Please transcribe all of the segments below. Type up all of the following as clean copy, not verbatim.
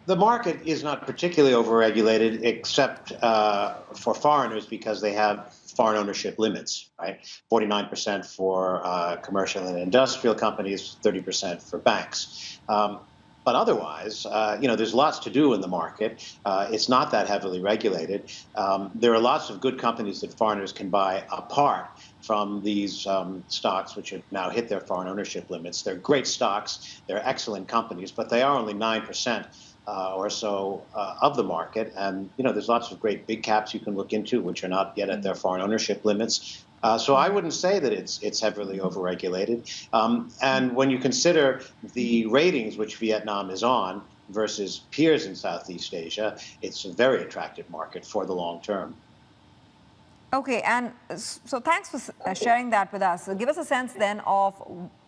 The market is not particularly overregulated, except for foreigners because they have foreign ownership limits, right? 49% for commercial and industrial companies, 30% for banks. But otherwise, there's lots to do in the market. It's not that heavily regulated. There are lots of good companies that foreigners can buy apart from these stocks, which have now hit their foreign ownership limits. They're great stocks. They're excellent companies, but they are only 9% or so of the market. And, there's lots of great big caps you can look into, which are not yet at their foreign ownership limits. So I wouldn't say that it's heavily overregulated. And when you consider the ratings which Vietnam is on versus peers in Southeast Asia, it's a very attractive market for the long term. Okay, and so thanks for sharing that with us. So give us a sense then of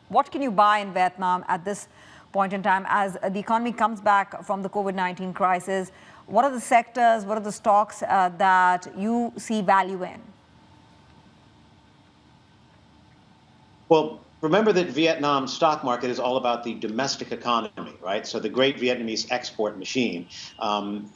what can you buy in Vietnam at this point in time as the economy comes back from the COVID-19 crisis. What are the sectors, what are the stocks that you see value in? Well, remember that Vietnam's stock market is all about the domestic economy, right? So the great Vietnamese export machine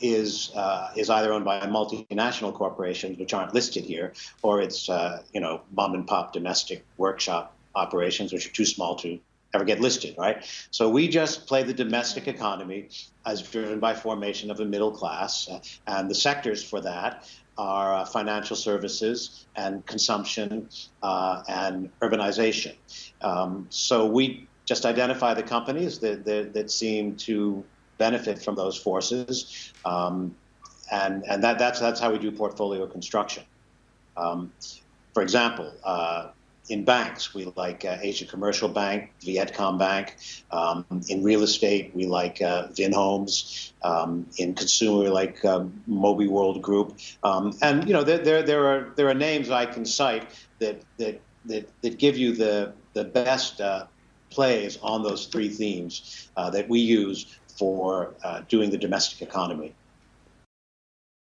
is either owned by multinational corporations, which aren't listed here, or it's mom and pop domestic workshop operations, which are too small to ever get listed, right? So we just play the domestic economy as driven by formation of a middle class, and the sectors for that are financial services and consumption and urbanization. So we just identify the companies that seem to benefit from those forces, and that's how we do portfolio construction. For example, in banks, we like Asia Commercial Bank, Vietcom Bank. In real estate, we like Vin Homes. In consumer, we like Moby World Group. And there are names I can cite that give you the best plays on those three themes that we use for doing the domestic economy.